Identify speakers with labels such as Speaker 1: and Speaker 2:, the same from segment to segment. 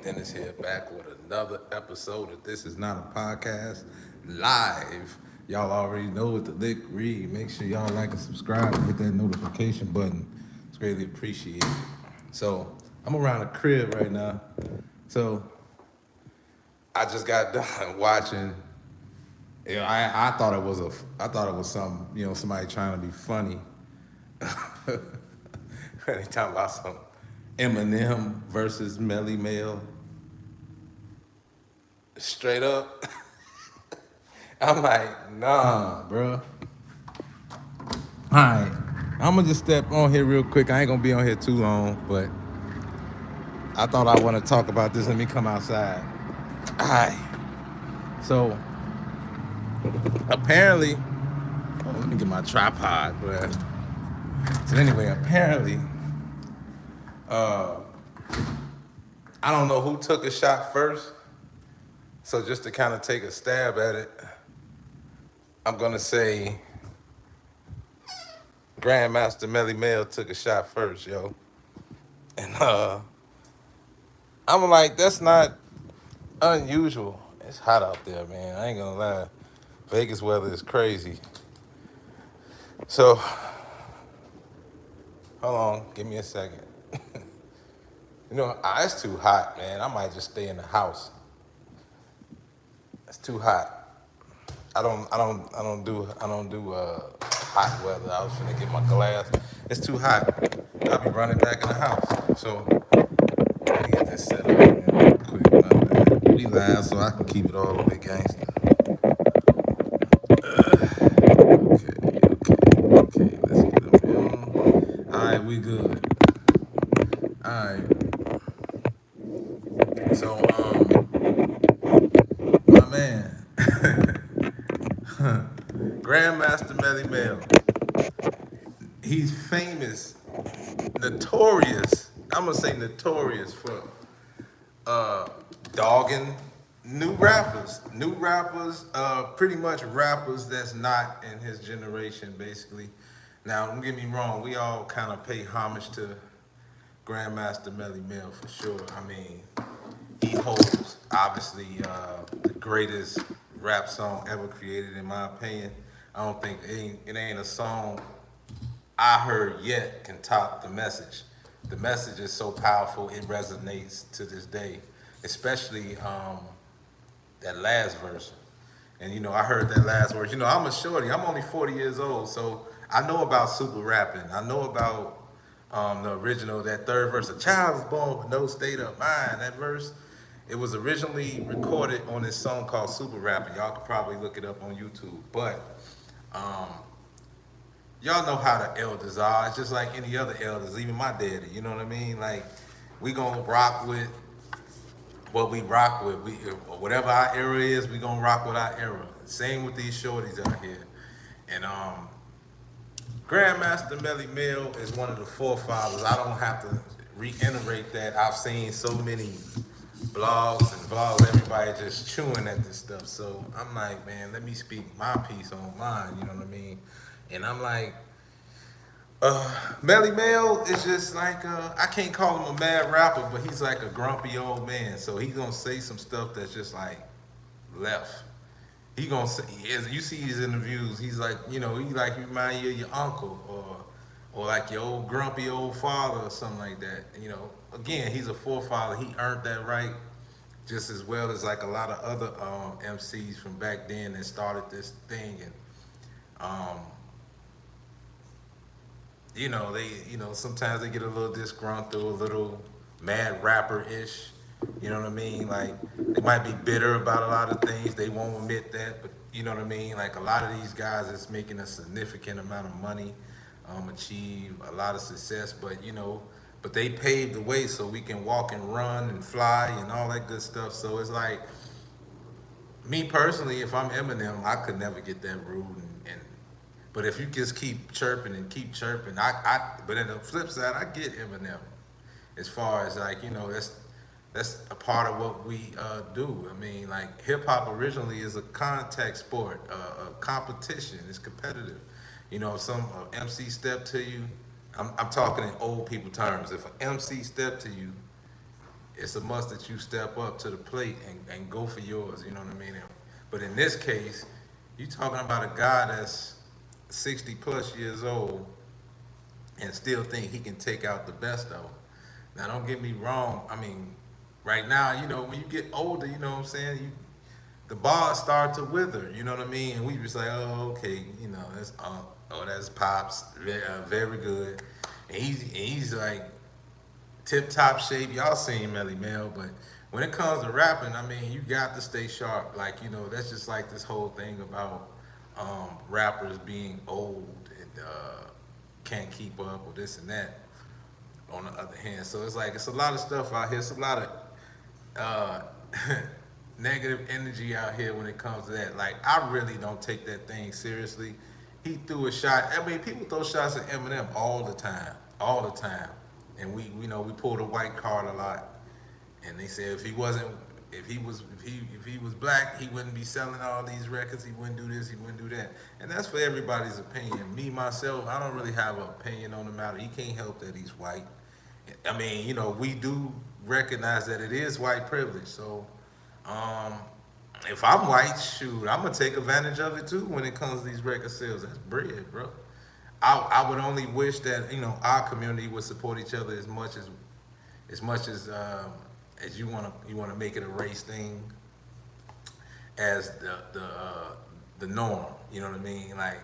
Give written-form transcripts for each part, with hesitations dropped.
Speaker 1: Dennis here back with another episode of This Is Not a Podcast live. Y'all already know what the lick read. Make sure y'all like and subscribe and hit that notification button. It's greatly appreciated. So I'm around the crib right now. So I just got done watching. I thought it was some somebody trying to be funny. They talking about some Eminem versus Melle. Straight up. I'm like, nah, bro. Alright. I'm gonna just step on here real quick. I ain't gonna be on here too long, but I thought I wanna talk about this. Let me come outside. Alright. So apparently, let me get my tripod, bro. So anyway, apparently, I don't know who took a shot first. So just to kind of take a stab at it, I'm gonna say Grandmaster Melle took a shot first, yo. And I'm like, that's not unusual. It's hot out there, man. I ain't gonna lie. Vegas weather is crazy. So, hold on, give me a second. It's too hot, man. I might just stay in the house. It's too hot. I don't do hot weather. I was finna get my glass. It's too hot. I'll be running back in the house. So let me get this set up real quick. My bad. We live, so I can keep it all the way gangster. Okay. Let's get them on. All right, we good. All right. So my man, Grandmaster Melle. He's famous, notorious. I'm gonna say notorious for dogging new rappers, pretty much rappers that's not in his generation, basically. Now, don't get me wrong, we all kind of pay homage to Grandmaster Melle for sure. I mean, he holds obviously the greatest rap song ever created, in my opinion. I don't think it ain't a song I heard yet can top the message. The message is so powerful, it resonates to this day, especially that last verse. And I heard that last verse. I'm a shorty. I'm only 40 years old, so I know about super rapping. I know about the original, that third verse. A child was born with no state of mind. That verse, it was originally recorded on this song called Super Rapping. Y'all could probably look it up on YouTube. But um, y'all know how the elders are. It's just like any other elders, even my daddy. You know what I mean? Like, we gonna rock with what we rock with. Whatever our era is, we gonna rock with our era. Same with these shorties out here. And Grandmaster Melle is one of the forefathers. I don't have to reiterate that. I've seen so many blogs and vlogs, everybody just chewing at this stuff. So I'm like, man, let me speak my piece on mine, you know what I mean? And I'm like, Melle is just like, I can't call him a mad rapper, but he's like a grumpy old man. So he's gonna say some stuff that's just like left. He gonna say, as you see his interviews, he's like, he like remind you of your uncle or like your old grumpy old father or something like that. Again, he's a forefather. He earned that right just as well as like a lot of other MCs from back then that started this thing. And um, sometimes they get a little disgruntled, a little mad rapper-ish. You know what I mean? Like, they might be bitter about a lot of things. They won't admit that, but you know what I mean? Like, a lot of these guys is making a significant amount of money, achieve a lot of success, but they paved the way so we can walk and run and fly and all that good stuff. So it's like, me personally, if I'm Eminem, I could never get that rude and but if you just keep chirping and keep chirping, but on the flip side, I get Eminem as far as like, that's a part of what we do. I mean, like, hip hop originally is a contact sport, a competition. It's competitive. If some MC step to you, I'm talking in old people terms. If an MC step to you, it's a must that you step up to the plate and go for yours. You know what I mean? But in this case, you talking about a guy that's 60 plus years old and still think he can take out the best of them. Now, don't get me wrong. I mean, right now, when you get older, you know what I'm saying? The bars start to wither. You know what I mean? And we just like, oh, okay, that's that's pops, very good. And he's like tip top shape. Y'all seen Melle, but when it comes to rapping, I mean, you got to stay sharp. Like, that's just like this whole thing about rappers being old and can't keep up or this and that. On the other hand, so it's like it's a lot of stuff out here. It's a lot of uh, negative energy out here when it comes to that. Like, I really don't take that thing seriously. He threw a shot. I mean, people throw shots at Eminem all the time. And we pulled a white card a lot. And they said if he was black, he wouldn't be selling all these records. He wouldn't do this. He wouldn't do that. And that's for everybody's opinion. Me myself, I don't really have an opinion on the matter. He can't help that he's white. I mean, we do recognize that it is white privilege. So, if I'm white, shoot, I'm gonna take advantage of it too when it comes to these record sales. That's bread, bro. I would only wish that our community would support each other as you wanna make it a race thing as the norm. You know what I mean? Like,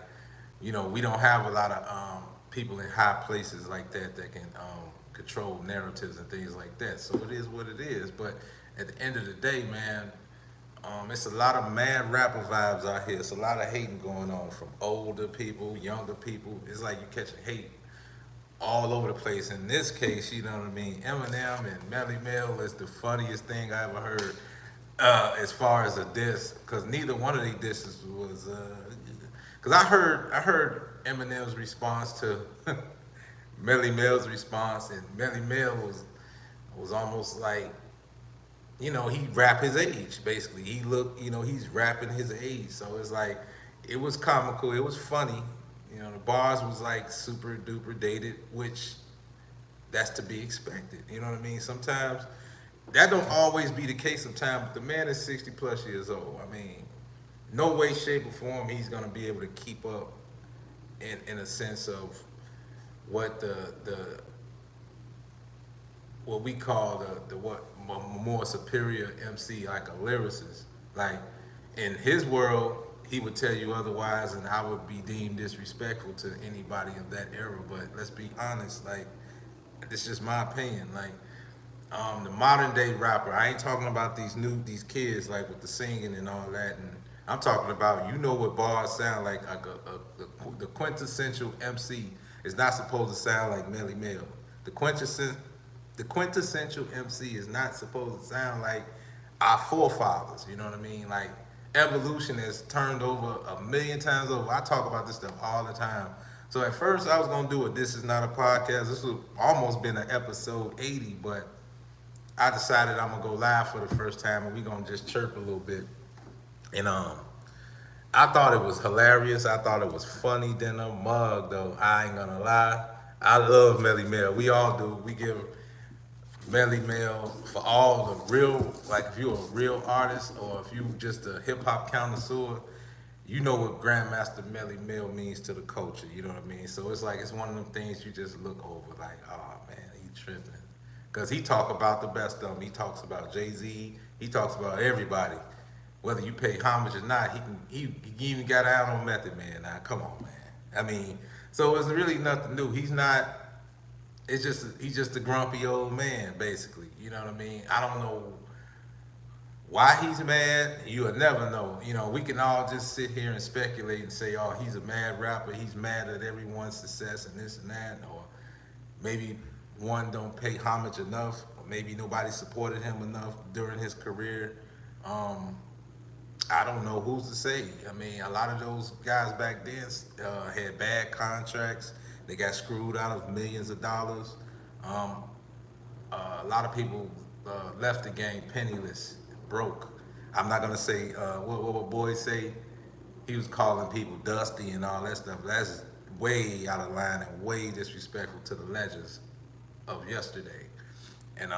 Speaker 1: we don't have a lot of people in high places like that can control narratives and things like that. So it is what it is. But at the end of the day, man, it's a lot of mad rapper vibes out here. It's a lot of hating going on from older people, younger people. It's like you catching hate all over the place. In this case, you know what I mean? Eminem and Melle is the funniest thing I ever heard as far as a diss, because neither one of these disses was. Because I heard Eminem's response to Melle's response, and Melle was almost like, he rap his age, basically. He looked, he's rapping his age. So it's like, it was comical, it was funny. The bars was like super duper dated, which that's to be expected. You know what I mean? Sometimes that don't always be the case sometimes, but the man is 60 plus years old. I mean, no way, shape, or form he's gonna be able to keep up in a sense of what what we call the more superior MC, like a lyricist. Like, in his world, he would tell you otherwise, and I would be deemed disrespectful to anybody of that era. But let's be honest, like, this is just my opinion. Like, the modern day rapper, I ain't talking about these kids like with the singing and all that, and I'm talking about, what bars sound like the quintessential MC is not supposed to sound like Melle. The quintessential MC is not supposed to sound like our forefathers. You know what I mean? Like, evolution has turned over a million times over. I talk about this stuff all the time. So at first I was gonna do it. This is not a podcast. This would almost been an episode 80, but I decided I'm gonna go live for the first time, and we gonna just chirp a little bit. And I thought it was hilarious. I thought it was funny than a mug, though. I ain't gonna lie. I love Melle. We all do. We give Melle for all the real, like, if you're a real artist or if you just a hip hop connoisseur, you know what Grandmaster Melle means to the culture. You know what I mean? So it's like, it's one of them things you just look over like, oh man, he tripping. Because he talk about the best of them. He talks about Jay-Z. He talks about everybody. Whether you pay homage or not, he even got out on Method Man. Now, come on, man. I mean, so it's really nothing new. He's just a grumpy old man, basically. You know what I mean? I don't know why he's mad. You'll never know. We can all just sit here and speculate and say, oh, he's a mad rapper. He's mad at everyone's success and this and that. Or maybe one don't pay homage enough, or maybe nobody supported him enough during his career. I don't know who's to say. I mean, a lot of those guys back then had bad contracts. They got screwed out of millions of dollars. A lot of people left the game penniless, broke. I'm not gonna say what boys say. He was calling people dusty and all that stuff. That's way out of line and way disrespectful to the legends of yesterday. And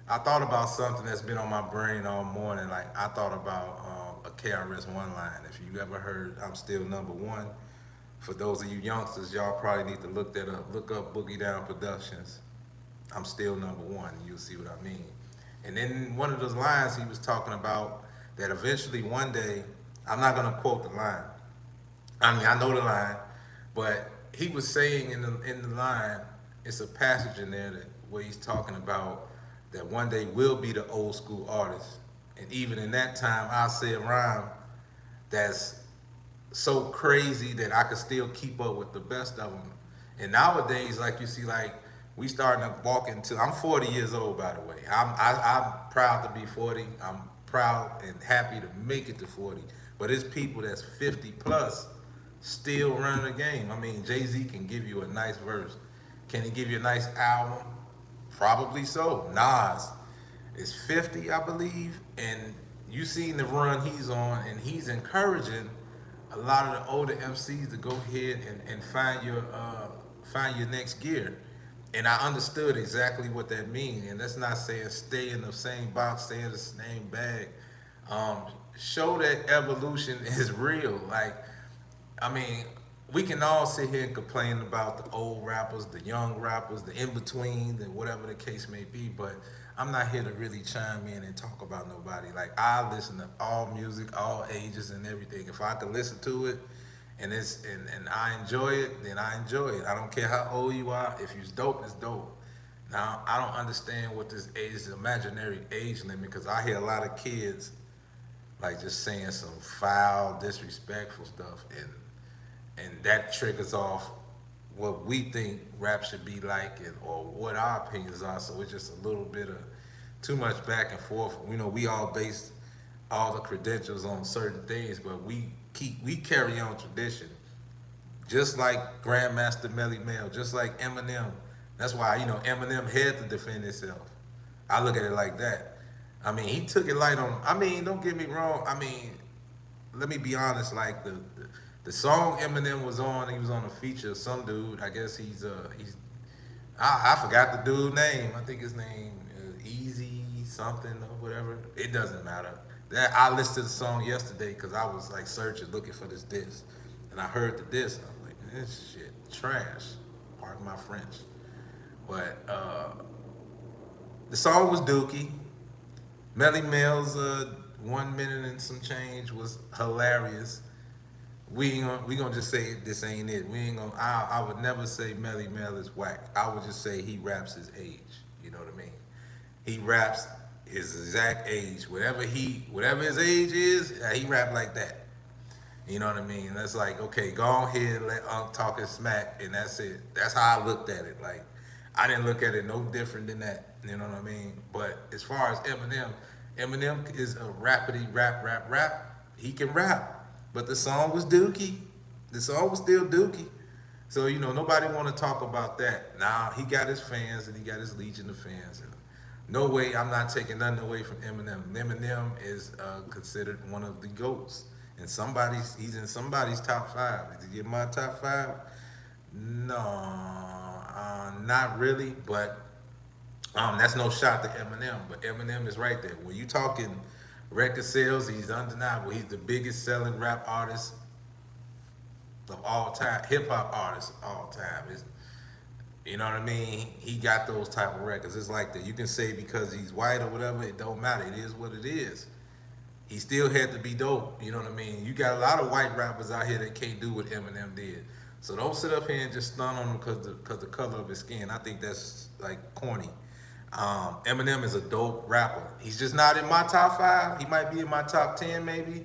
Speaker 1: I thought about something that's been on my brain all morning. Like I thought about a KRS-One line. If you ever heard "I'm Still Number One," for those of you youngsters, y'all probably need to look that up. Look up Boogie Down Productions. I'm still number one. You'll see what I mean. And then one of those lines he was talking about that eventually one day, I'm not gonna quote the line. I mean I know the line, but he was saying in the line, it's a passage in there that where he's talking about that one day we'll be the old school artists. And even in that time, I'll say a rhyme that's so crazy that I could still keep up with the best of them. And nowadays, like you see, like we starting to walk into. I'm 40 years old, by the way. I'm proud to be 40. I'm proud and happy to make it to 40. But it's people that's 50 plus still running the game. I mean, Jay Z can give you a nice verse. Can he give you a nice album? Probably so. Nas is 50, I believe, and you seen the run he's on, and he's encouraging a lot of the older MCs to go ahead and find your next gear. And I understood exactly what that means. And that's not saying stay in the same box, stay in the same bag. Um, Show that evolution is real. Like, I mean, we can all sit here and complain about the old rappers, the young rappers, the in between, and whatever the case may be. But I'm not here to really chime in and talk about nobody. Like I listen to all music, all ages, and everything. If I can listen to it, and I enjoy it, then I enjoy it. I don't care how old you are. If it's dope, it's dope. Now I don't understand what this age, this imaginary age limit, because I hear a lot of kids like just saying some foul, disrespectful stuff, and that triggers off what we think rap should be like, and or what our opinions are. So it's just a little bit of too much back and forth. You know, we all base all the credentials on certain things, but we carry on tradition, just like Grandmaster Melle, just like Eminem. That's why Eminem had to defend himself. I look at it like that. I mean, he took it light on. I mean, don't get me wrong. I mean, let me be honest. Like the song Eminem was on, he was on a feature of some dude. I guess he's I forgot the dude's name. I think his name is Easy something or whatever. It doesn't matter. That I listened to the song yesterday because I was like searching, looking for this disc, and I heard the disc. I was like, this shit trash. Pardon my French, but the song was dookie. Mel's 1 minute and some change was hilarious. We gonna just say this ain't it. We ain't gonna. I would never say Melle is whack. I would just say he raps his age. You know what I mean? He raps his exact age. Whatever his age is, he rap like that. You know what I mean? That's like, okay, go ahead, let Unc talk his smack, and that's it. That's how I looked at it. Like, I didn't look at it no different than that. You know what I mean? But as far as Eminem is a rapidy rap. He can rap. But the song was dookie. The song was still dookie. So, nobody want to talk about that. Now, he got his fans and he got his legion of fans. And no way, I'm not taking nothing away from Eminem. Eminem is considered one of the GOATs. And he's in somebody's top five. Did he get my top five? No, not really. But that's no shot to Eminem. But Eminem is right there. When you talking record sales, he's undeniable. He's the biggest selling rap artist of all time, hip hop artist of all time. You know what I mean? He got those type of records. It's like that. You can say because he's white or whatever, it don't matter. It is what it is. He still had to be dope. You know what I mean? You got a lot of white rappers out here that can't do what Eminem did. So don't sit up here and just stun on him because the color of his skin. I think that's like corny. Eminem is a dope rapper. He's just not in my top five. He might be in my top 10 maybe,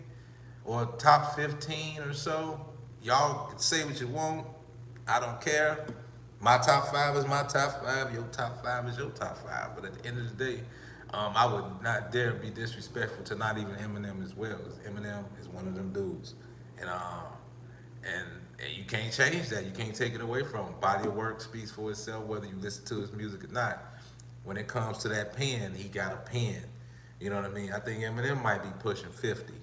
Speaker 1: or top 15 or so. Y'all can say what you want. I don't care. My top five is my top five. Your top five is your top five. But at the end of the day, I would not dare be disrespectful to not even Eminem as well, because Eminem is one of them dudes. And you can't change that. You can't take it away from him. Body of work speaks for itself, whether you listen to his music or not. When it comes to that pen, he got a pen. You know what I mean? I think Eminem might be pushing 50.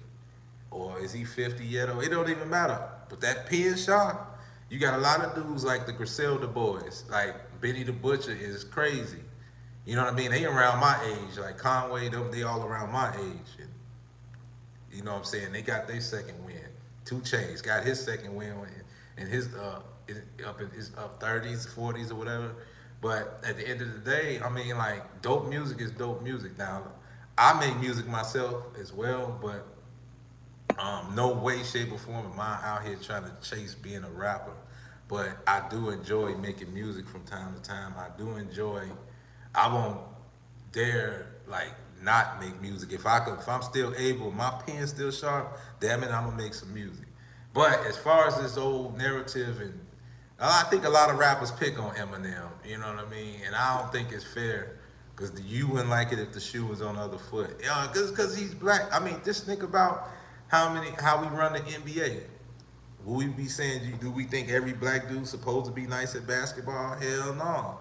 Speaker 1: Or is he 50 yet? Or it don't even matter. But that pen shot, you got a lot of dudes like the Griselda boys. Like Benny the Butcher is crazy. You know what I mean? They around my age, like Conway, them, they all around my age. And you know what I'm saying? They got their second win. 2 Chainz got his second win in his up in his up 30s, 40s or whatever. But at the end of the day, I mean, like, dope music is dope music. Now, I make music myself as well, but no way, shape, or form am I out here trying to chase being a rapper. But I do enjoy making music from time to time. I do enjoy. I won't dare like not make music. If I could, if I'm still able, my pen's still sharp. Damn it, I'm gonna make some music. But as far as this old narrative, and I think a lot of rappers pick on Eminem. You know what I mean? And I don't think it's fair. Cause you wouldn't like it if the shoe was on the other foot. Yeah, cause he's black. I mean, just think about how we run the NBA. Will we be saying, do we think every black dude's supposed to be nice at basketball? Hell no.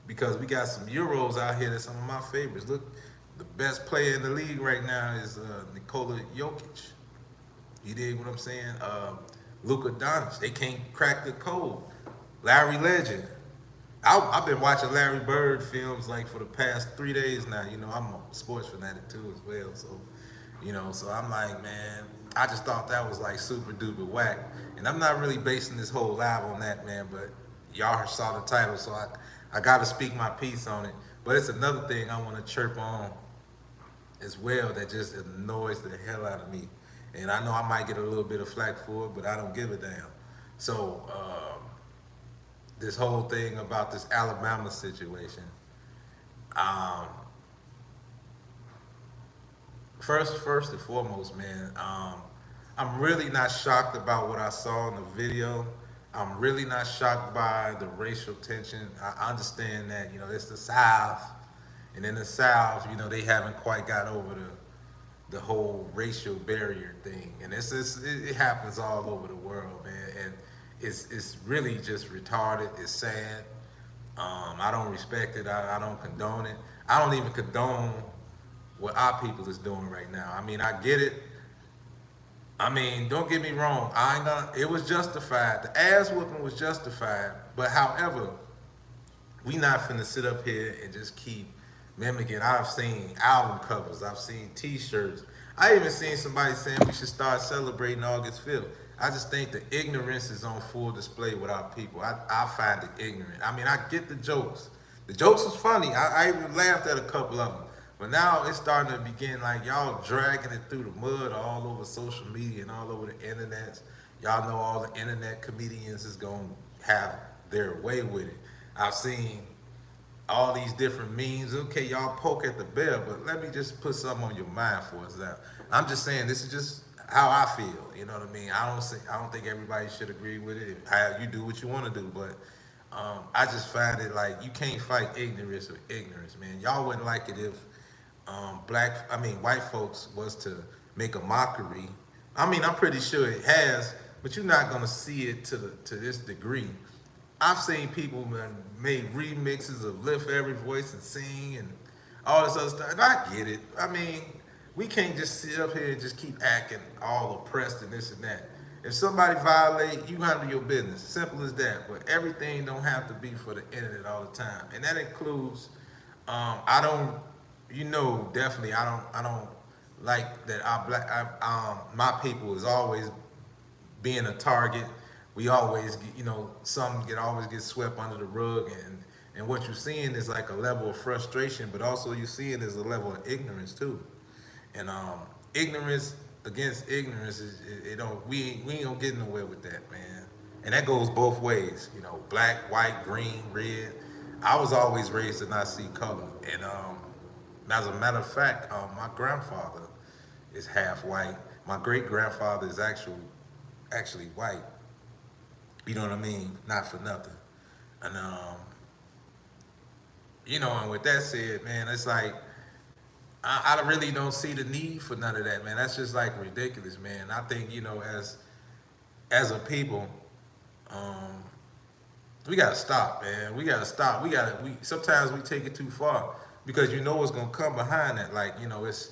Speaker 1: Because we got some Euros out here that's some of my favorites. Look, the best player in the league right now is Nikola Jokic. You dig what I'm saying? Luka Doncic. They can't crack the code. Larry Legend. I've been watching Larry Bird films like for the past 3 days now. You know, I'm a sports fanatic too as well. So, you know, so I'm like, man, I just thought that was like super duper whack. And I'm not really basing this whole live on that, man, but y'all saw the title, so I got to speak my piece on it. But it's another thing I want to chirp on as well that just annoys the hell out of me. And I know I might get a little bit of flack for it, but I don't give a damn. So, this whole thing about this Alabama situation. Um, first and foremost, man, I'm really not shocked about what I saw in the video. I'm really not shocked by the racial tension. I understand that, you know, it's the South, and in the South, you know, they haven't quite got over the whole racial barrier thing, and it happens all over the world, man, and it's really just retarded. It's sad. I don't respect it. I don't condone it. I don't even condone what our people is doing right now. I mean, I get it. I mean, don't get me wrong. I ain't gonna. It was justified. The ass whooping was justified. But however, we not finna sit up here and just keep mimicking. I've seen album covers. I've seen T-shirts. I even seen somebody saying we should start celebrating August 5th. I just think the ignorance is on full display with our people. I find it ignorant. I mean, I get the jokes. The jokes was funny. I even laughed at a couple of them. But now it's starting to begin like y'all dragging it through the mud all over social media and all over the internet. Y'all know all the internet comedians is gonna have their way with it. I've seen all these different memes. Okay, y'all poke at the bear, but let me just put something on your mind for us now. I'm just saying this is just how I feel. You know what I mean? I don't think everybody should agree with it. You do what you want to do, but I just find it like you can't fight ignorance with ignorance, man. Y'all wouldn't like it if white folks was to make a mockery. I mean, I'm pretty sure it has, but you're not gonna see it to this degree. I've seen people made remixes of Lift Every Voice and Sing and all this other stuff, and I get it. I mean, we can't just sit up here and just keep acting all oppressed and this and that. If somebody violate, you handle your business. Simple as that. But everything don't have to be for the internet all the time, and that includes. I don't. You know, definitely, I don't like that. My people is always being a target. We always, you know, some always get swept under the rug, and what you're seeing is like a level of frustration, but also you're seeing is a level of ignorance too. And ignorance against ignorance is we ain't gonna get nowhere with that, man. And that goes both ways, you know, black, white, green, red. I was always raised to not see color, and as a matter of fact, my grandfather is half white. My great grandfather is actually white. You know what I mean? Not for nothing. And you know, and with that said, man, it's like I really don't see the need for none of that, man. That's just like ridiculous, man. I think, you know, as a people, we gotta stop, man. We gotta stop. We sometimes we take it too far because you know what's gonna come behind that. Like, you know, it's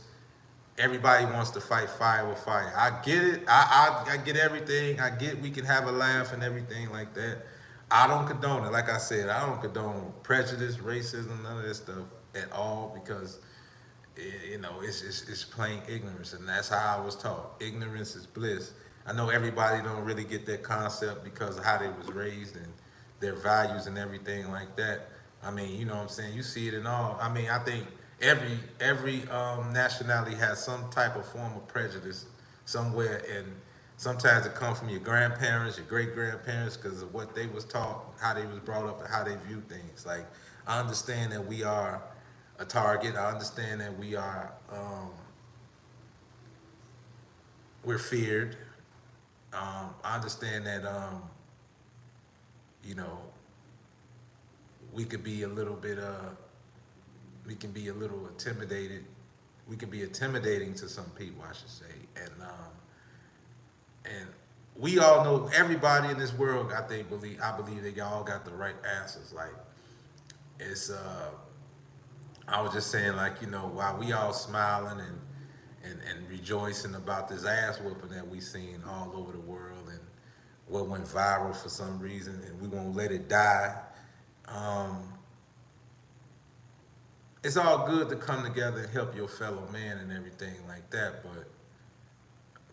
Speaker 1: everybody wants to fight fire with fire. I get it. I get everything. I get we can have a laugh and everything like that. I don't condone it. Like I said, I don't condone prejudice, racism, none of that stuff. at all because it's plain ignorance, and that's how I was taught. Ignorance is bliss. I know everybody don't really get that concept because of how they was raised and their values and everything like that. I mean, you know what I'm saying? You see it in all. I mean, I think every nationality has some type of form of prejudice somewhere, and sometimes it comes from your grandparents, your great grandparents, because of what they was taught, how they was brought up, and how they view things. Like, I understand that we are a target. I understand that we're feared. I understand that you know we could be a little bit we can be a little intimidated. We can be intimidating to some people, I should say, and we all know everybody in this world. I believe they all got the right answers. Like it's I was just saying, like, while we all smiling and rejoicing about this ass whooping that we seen all over the world and what went viral for some reason, and we won't let it die. Um, it's all good to come together and help your fellow man and everything like that, but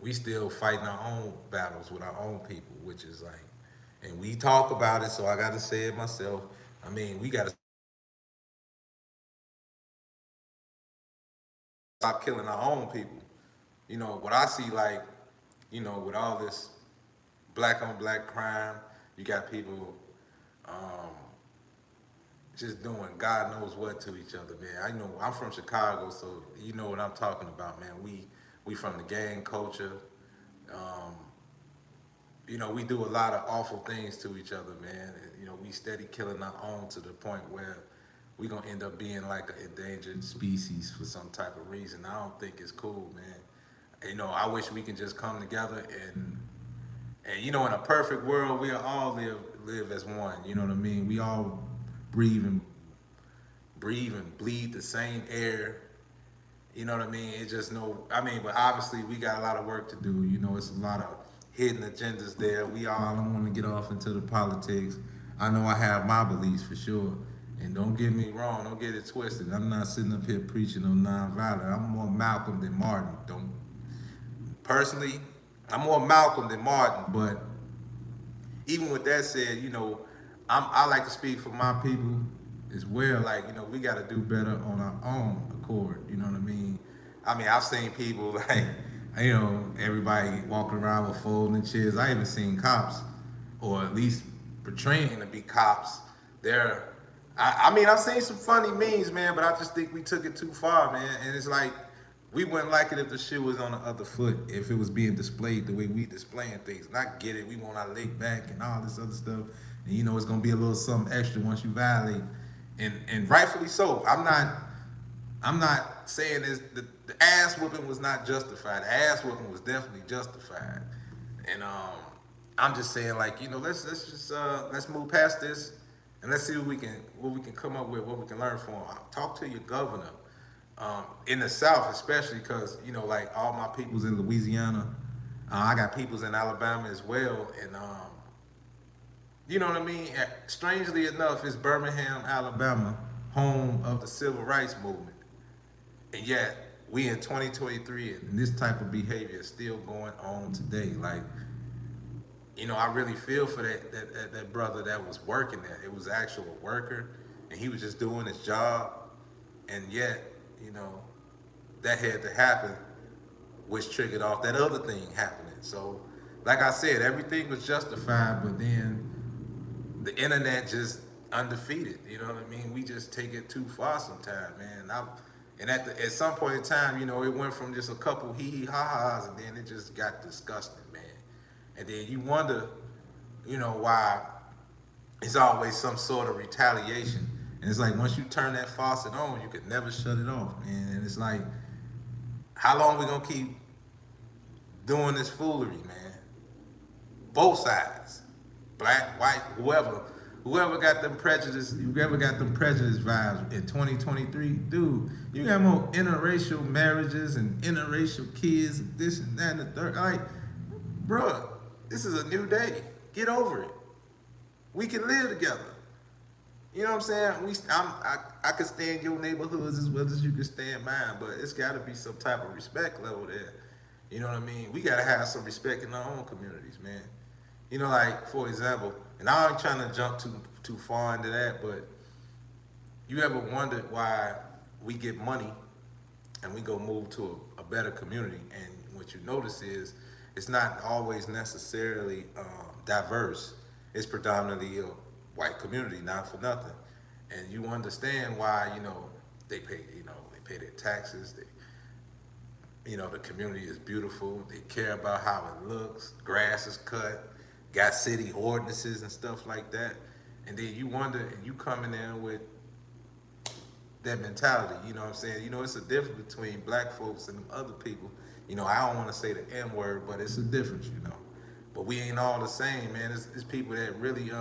Speaker 1: we still fighting our own battles with our own people, which is like, and we talk about it, so I got to say it myself. I mean, we got to stop killing our own people. What I see, like, with all this black on black crime, you got people um, just doing God knows what to each other, man. I know I'm from Chicago, so you know what I'm talking about, man. We from the gang culture. Um, we do a lot of awful things to each other, man. And, we steady killing our own to the point where we gonna end up being like an endangered species for some type of reason. I don't think it's cool, man. I wish we can just come together and in a perfect world, we all live as one. You know what I mean? We all breathe and bleed the same air. You know what I mean? It's just no. I mean, but obviously we got a lot of work to do. It's a lot of hidden agendas there. I don't want to get off into the politics. I know I have my beliefs for sure. And don't get me wrong, don't get it twisted. I'm not sitting up here preaching on nonviolence. I'm more Malcolm than Martin. Don't personally, I'm more Malcolm than Martin. But even with that said, I like to speak for my people as well. Like, we got to do better on our own accord. You know what I mean? I've seen people like, everybody walking around with folding chairs. I even seen cops, or at least portraying to be cops. I've seen some funny memes, man, but I just think we took it too far, man. And it's like, we wouldn't like it if the shit was on the other foot, if it was being displayed the way we displaying things. And I get it, we want our leg back and all this other stuff. And it's gonna be a little something extra once you violate. And rightfully so. I'm not saying this, the ass whooping was not justified. The ass whooping was definitely justified. And I'm just saying, like, let's move past this and let's see what we can come up with, what we can learn from. Talk to your governor. In the South, especially, because like all my peoples in Louisiana, I got peoples in Alabama as well, and you know what I mean. Strangely enough, it's Birmingham, Alabama, home of the Civil Rights Movement, and yet we in 2023, and this type of behavior is still going on today. Like, I really feel for that brother that was working there. It was an actual worker, and he was just doing his job, and yet. That had to happen, which triggered off that other thing happening. So, like I said, everything was justified, but then the internet just undefeated. You know what I mean? We just take it too far sometimes, man. At some point in time, it went from just a couple hee ha ha's, and then it just got disgusting, man. And then you wonder, why it's always some sort of retaliation. And it's like, once you turn that faucet on, you could never shut it off, man. And it's like, how long we gonna keep doing this foolery, man? Both sides, black, white, whoever got them prejudice vibes in 2023, dude, you got more interracial marriages and interracial kids, and this and that and the third. Like, bruh, this is a new day. Get over it. We can live together. You know what I'm saying? I could stand your neighborhoods as well as you can stand mine, but it's got to be some type of respect level there. You know what I mean? We got to have some respect in our own communities, man. You know, like for example, and I ain't trying to jump too far into that, but you ever wondered why we get money and we go move to a better community, and what you notice is it's not always necessarily diverse. It's predominantly a white community, not for nothing, and you understand why. They pay their taxes. The community is beautiful. They care about how it looks. Grass is cut. Got city ordinances and stuff like that. And then you wonder, and you come in there with that mentality. You know what I'm saying? It's a difference between black folks and other people. I don't want to say the N word, but it's a difference. But we ain't all the same, man. It's people that really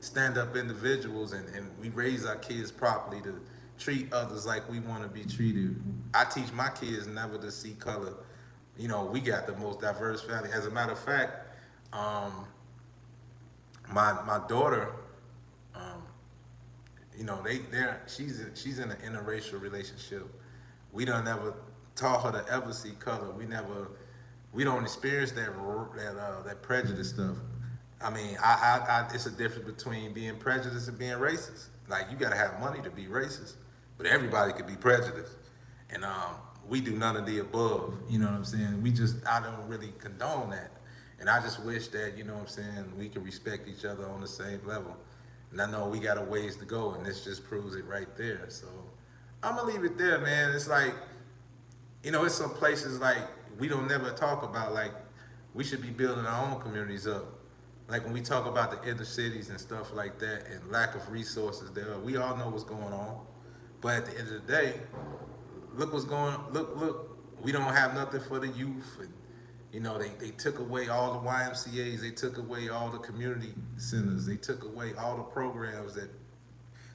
Speaker 1: stand up individuals, and we raise our kids properly to treat others like we want to be treated. I teach my kids never to see color. We got the most diverse family. As a matter of fact, my daughter, um, she's in an interracial relationship. We don't never taught her to ever see color. We don't experience that prejudice stuff. I mean, it's a difference between being prejudiced and being racist. Like, you gotta have money to be racist, but everybody could be prejudiced, and we do none of the above. You know what I'm saying? I don't really condone that, and I just wish that we can respect each other on the same level. And I know we got a ways to go, and this just proves it right there. So I'm gonna leave it there, man. It's like, it's some places like we don't never talk about. Like, we should be building our own communities up. Like when we talk about the inner cities and stuff like that, and lack of resources there, we all know what's going on. But at the end of the day, look what's going on. Look, we don't have nothing for the youth. And they took away all the YMCAs, they took away all the community centers, they took away all the programs that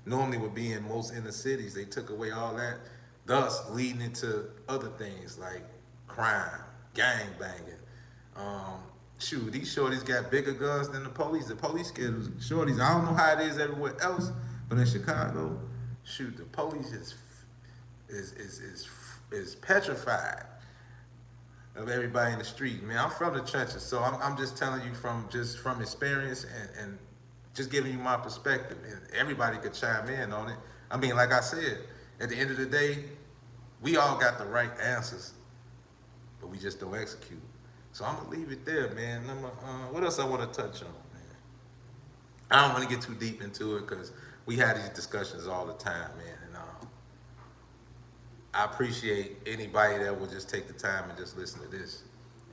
Speaker 1: normally would be in most inner cities. They took away all that, thus leading into other things like crime, gang banging. Shoot, these shorties got bigger guns than the police. The police scared of shorties. I don't know how it is everywhere else, but in Chicago, shoot, the police is petrified of everybody in the street. Man, I'm from the trenches, so I'm just telling you from experience, and just giving you my perspective. And everybody could chime in on it. I mean, like I said, at the end of the day, we all got the right answers, but we just don't execute. So I'm gonna leave it there, man. What else I want to touch on, man? I don't want to get too deep into it because we had these discussions all the time, man. And I appreciate anybody that will just take the time and just listen to this.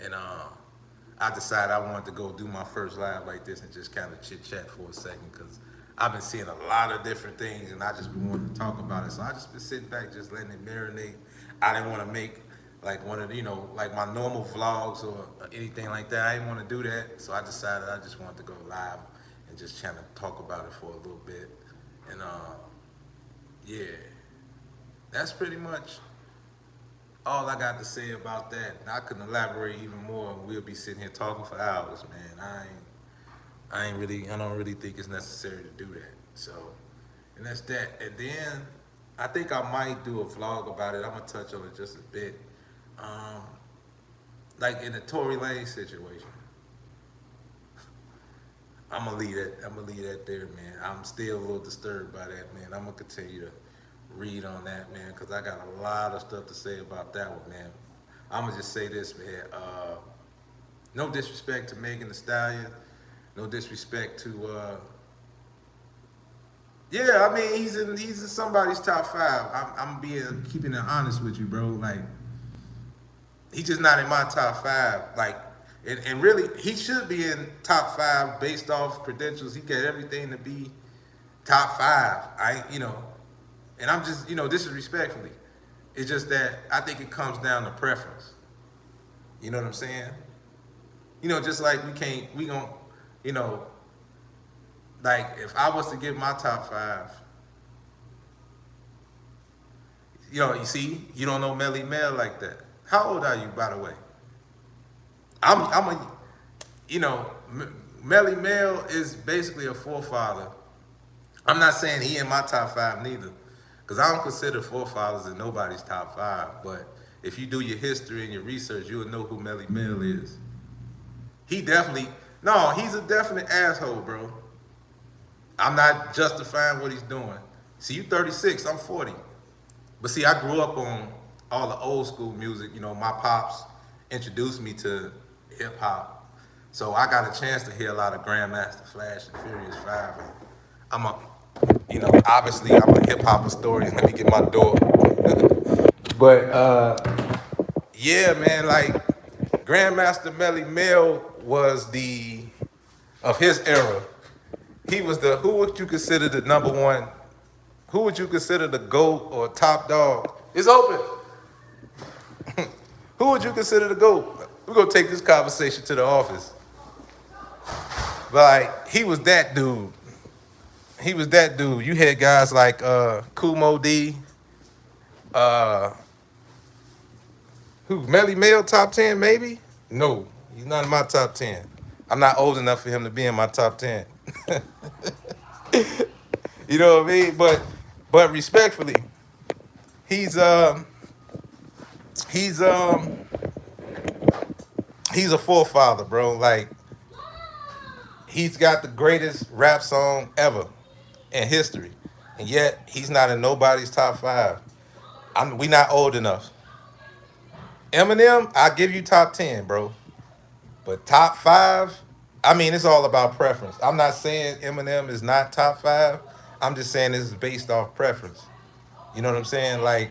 Speaker 1: And I decided I wanted to go do my first live like this and just kind of chit chat for a second, because I've been seeing a lot of different things and I just been wanting to talk about it. So I just been sitting back, just letting it marinate. I didn't want to make like one of like my normal vlogs or anything like that. I didn't want to do that, so I decided I just wanted to go live and just kind of talk about it for a little bit. And yeah, that's pretty much all I got to say about that. And I couldn't elaborate even more. We'll be sitting here talking for hours, man. I don't really think it's necessary to do that. So, and that's that. And then I think I might do a vlog about it. I'm gonna touch on it just a bit. Like in the Tory Lane situation, I'm gonna leave that there, man. I'm still a little disturbed by that, man. I'm gonna continue to read on that, man, because I got a lot of stuff to say about that one, man. I'm gonna just say this, man. No disrespect to Megan Thee Stallion. No disrespect to yeah, I mean he's in somebody's top 5. I'm keeping it honest with you, bro. Like, he's just not in my top 5. Like, and really, he should be in top 5 based off credentials. He got everything to be top 5. And I'm just, this is respectfully. It's just that I think it comes down to preference. You know what I'm saying? Just like we gon', like if I was to give my top 5, you see, you don't know Melle like that. How old are you, by the way? Melle is basically a forefather I'm not saying he in my top five neither, because I don't consider forefathers in nobody's top five. But if you do your history and your research, you'll know who Melle is. He definitely, no, he's a definite asshole, bro. I'm not justifying what he's doing. See, you 36, I'm 40. But see, I grew up on all the old school music. You know, my pops introduced me to hip hop. So I got a chance to hear a lot of Grandmaster Flash and Furious Five. And I'm a, obviously I'm a hip hop historian. Let me get my door. But yeah, man, like Grandmaster Melle was the of his era. He was the who would you consider the number one? Who would you consider the GOAT or top dog? It's open. Who would you consider the GOAT? We're gonna take this conversation to the office. But like he was that dude. He was that dude. You had guys like Kumo D, uh who Melle top 10 maybe? No, he's not in my top 10. I'm not old enough for him to be in my top 10. You know what I mean? But respectfully, he's um he's um he's a forefather, bro. Like he's got the greatest rap song ever in history, and yet he's not in nobody's top five. We not old enough. Eminem, I give you top 10, bro. But top five, I mean, it's all about preference. I'm not saying Eminem is not top five. I'm just saying this is based off preference. You know what I'm saying? Like,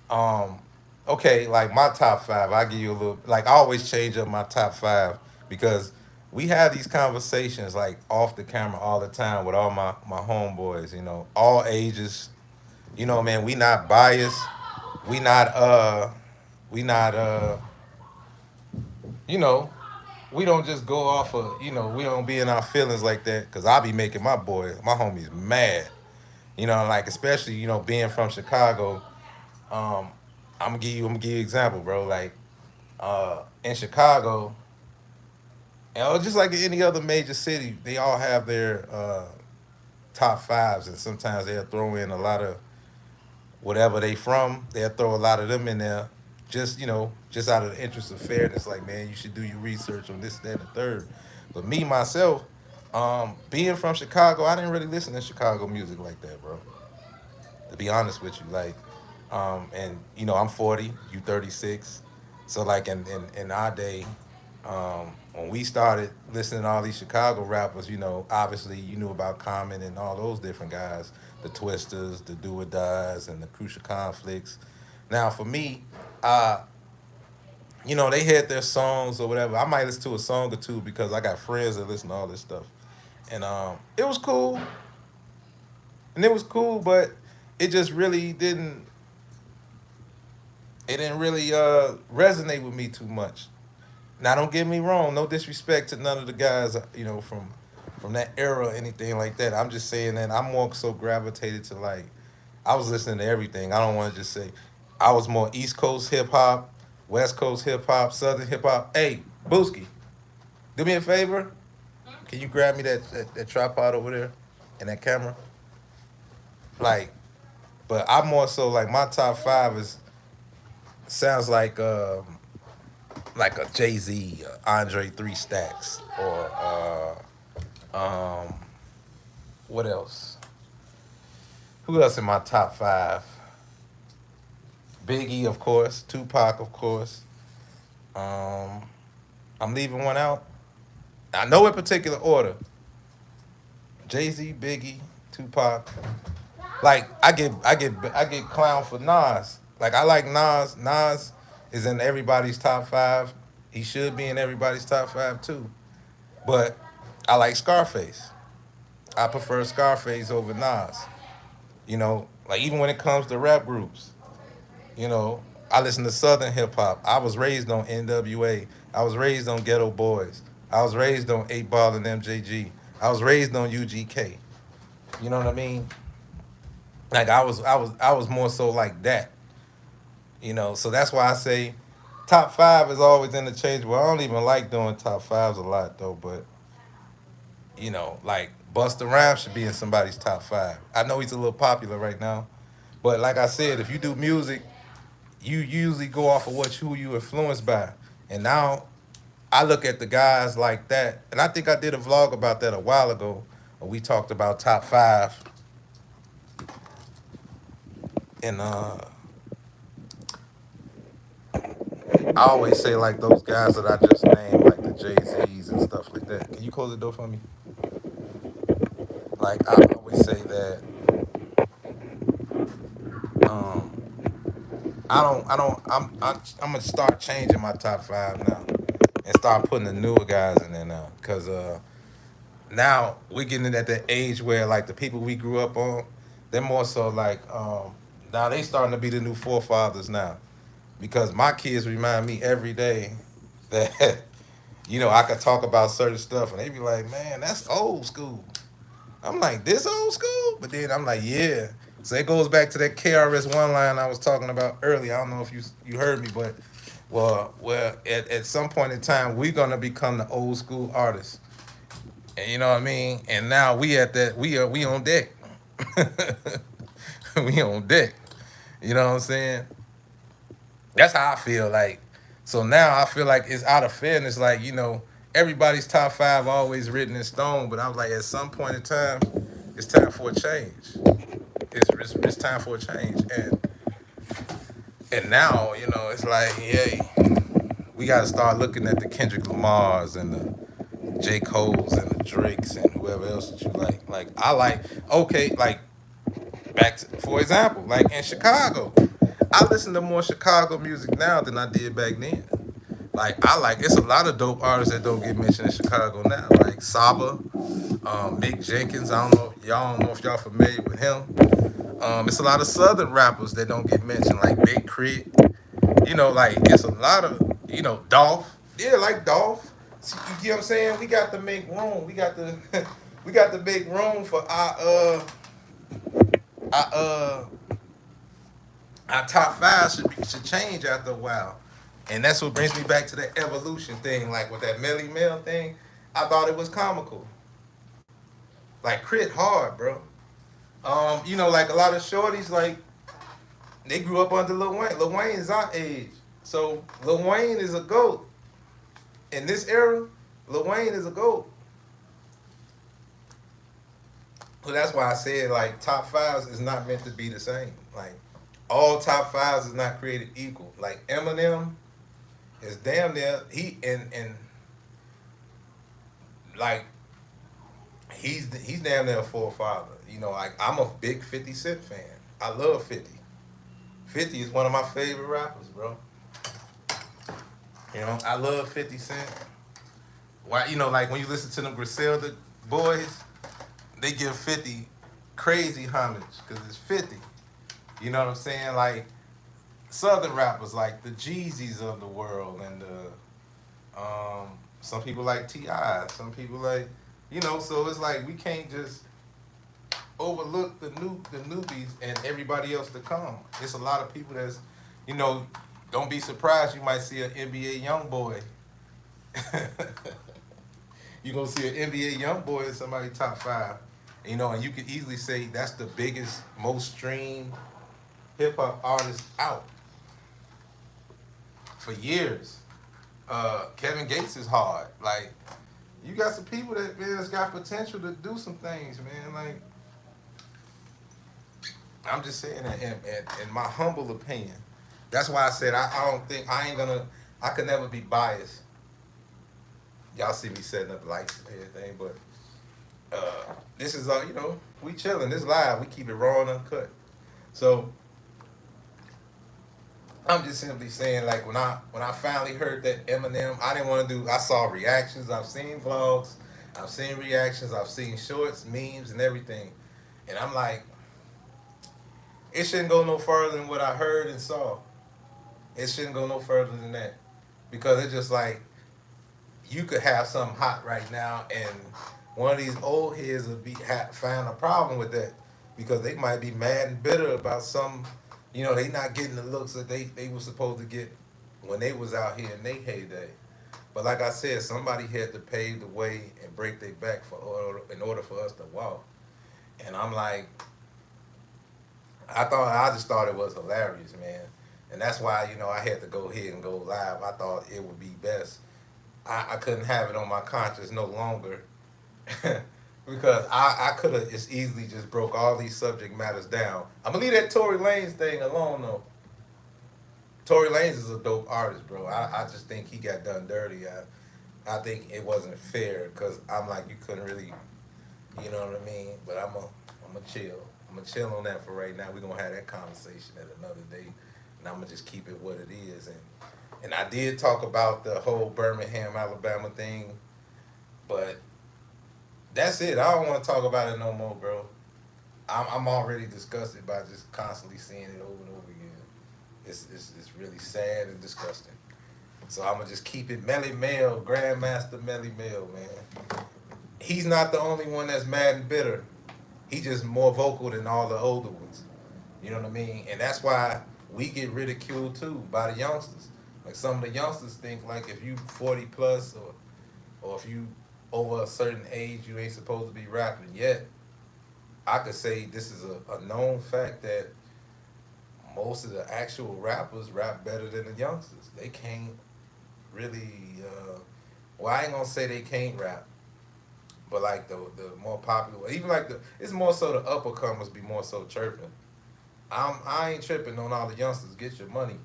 Speaker 1: um, okay, like my top five, I give you a little. Like, I always change up my top five because we have these conversations like off the camera all the time with all my homeboys. You know, all ages. You know, man, we not biased. We not we not you know, we don't just go off of, we don't be in our feelings like that because I be making my homies mad. Like especially, being from Chicago. Um, I'm gonna give you an example, bro. Like in Chicago, and just like in any other major city, they all have their top fives, and sometimes they'll throw in a lot of whatever they from. They'll throw a lot of them in there, just out of the interest of fairness. Like, man, you should do your research on this, that, and the third. But me myself, being from Chicago, I didn't really listen to Chicago music like that, bro. To be honest with you, like, and I'm 40, you 36, so like in our day, when we started listening to all these Chicago rappers, obviously you knew about Common and all those different guys, the Twisters, the Do or Dies, and the Crucial Conflicts. Now for me, uh, they had their songs or whatever. I might listen to a song or two because I got friends that listen to all this stuff, and it was cool, but it just really didn't. It didn't really resonate with me too much. Now, don't get me wrong. No disrespect to none of the guys, from that era or anything like that. I'm just saying that I'm more so gravitated to like I was listening to everything. I don't want to just say I was more East Coast hip hop, West Coast hip hop, Southern hip hop. Hey, Booski, do me a favor. Can you grab me that tripod over there and that camera? Like, but I'm more so like my top five is sounds like a Jay Z, Andre Three Stacks, or what else? Who else in my top five? Biggie, of course. Tupac, of course. Um, I'm leaving one out. I know in particular order. Jay Z, Biggie, Tupac. Like I get clown for Nas. Like I like Nas. Nas is in everybody's top five. He should be in everybody's top five too. But I like Scarface. I prefer Scarface over Nas. Like even when it comes to rap groups, I listen to Southern hip hop. I was raised on NWA. I was raised on Ghetto Boys. I was raised on 8 Ball and MJG. I was raised on UGK. You know what I mean? Like I was more so like that. So that's why I say top five is always interchangeable. I don't even like doing top fives a lot though, but like Busta Rhymes should be in somebody's top five. I know he's a little popular right now, but like I said, if you do music, you usually go off of who you influenced by. And now I look at the guys like that, and I think I did a vlog about that a while ago, where we talked about top five, and I always say like those guys that I just named, like the Jay Z's and stuff like that. Can you close the door for me? Like I always say that um, I'm gonna start changing my top five now and start putting the newer guys in there now, cause now we're getting at that age where like the people we grew up on, they're more so like now they starting to be the new forefathers now, because my kids remind me every day that I could talk about certain stuff and they be like, man, that's old school. I'm like, this old school? But then I'm like, yeah. So it goes back to that KRS-One line I was talking about earlier. I don't know if you heard me, but well, at some point in time, we're gonna become the old school artists. And you know what I mean? And now we at that we on deck. We on deck. You know what I'm saying? That's how I feel like. So now I feel like it's out of fairness, like, everybody's top five always written in stone, but I was like, at some point in time, it's time for a change. It's time for a change. And now, it's like, hey, we gotta start looking at the Kendrick Lamars and the J. Cole's and the Drakes and whoever else that you like. Like I like, okay, like for example, like in Chicago. I listen to more Chicago music now than I did back then. Like it's a lot of dope artists that don't get mentioned in Chicago now, like Saba, Mick Jenkins. I don't know, y'all don't know if y'all familiar with him. It's a lot of Southern rappers that don't get mentioned, like Big Crit. Like it's a lot of Dolph. Yeah, like Dolph. See, you get what I'm saying? We got to make room. We got to we got to make room for our our top five should change after a while. And that's what brings me back to that evolution thing, like with that Melle thing. I thought it was comical. Like Crit hard, bro. Like a lot of shorties, like they grew up under Lil Wayne. Lil Wayne is our age, so Lil Wayne is a goat in this era. Lil Wayne is a goat. So that's why I said like top fives is not meant to be the same. Like all top fives is not created equal. Like Eminem is damn near and like he's damn near a forefather. Like I'm a big 50 Cent fan. I love 50. 50 is one of my favorite rappers, bro. I love 50 Cent. Why, like when you listen to them Griselda boys, they give 50 crazy homage because it's 50. You know what I'm saying? Like Southern rappers like the Jeezys of the world and some people like T.I., some people like, so it's like we can't just overlook the newbies and everybody else to come. It's a lot of people that's, don't be surprised you might see an NBA young boy. You're gonna see an NBA young boy in somebody top five. And you could easily say that's the biggest, most streamed hip hop artist out for years. Kevin Gates is hard. Like, you got some people that, man, that's got potential to do some things, man. Like, I'm just saying that in my humble opinion. That's why I said I don't think I could never be biased. Y'all see me setting up lights and everything, but this is we chilling. This live. We keep it raw and uncut. So I'm just simply saying, like when I finally heard that Eminem, I didn't want to do. I saw reactions. I've seen vlogs. I've seen reactions. I've seen shorts, memes, and everything. And I'm like, it shouldn't go no further than what I heard and saw. It shouldn't go no further than that, because it's just like you could have something hot right now, and one of these old heads will find a problem with that because they might be mad and bitter about some. They not getting the looks that they were supposed to get when they was out here in their heyday. But like I said, somebody had to pave the way and break their back in order for us to walk. And I'm like, I just thought it was hilarious, man. And that's why, I had to go ahead and go live. I thought it would be best. I couldn't have it on my conscience no longer because I could have just easily just broke all these subject matters down. I'm gonna leave that Tory Lanez thing alone though. Tory Lanez is a dope artist, bro. I just think he got done dirty. I think it wasn't fair because I'm like, you couldn't really, you know what I mean? But I'm a chill. I'm gonna chill on that for right now. We're gonna have that conversation at another day, and I'm gonna just keep it what it is. And I did talk about the whole Birmingham, Alabama thing, but that's it. I don't want to talk about it no more, bro. I'm already disgusted by just constantly seeing it over and over again. It's really sad and disgusting. So I'm gonna just keep it Melle, Grandmaster Melle, man. He's not the only one that's mad and bitter. He's just more vocal than all the older ones. You know what I mean? And that's why we get ridiculed too by the youngsters. Like some of the youngsters think like if you 40 plus or if you over a certain age you ain't supposed to be rapping. Yet I could say this is a known fact that most of the actual rappers rap better than the youngsters. They can't really. Well, I ain't gonna say they can't rap, but like the more popular, even like it's more so the uppercomers be more so chirping. I ain't tripping on all the youngsters. Get your money,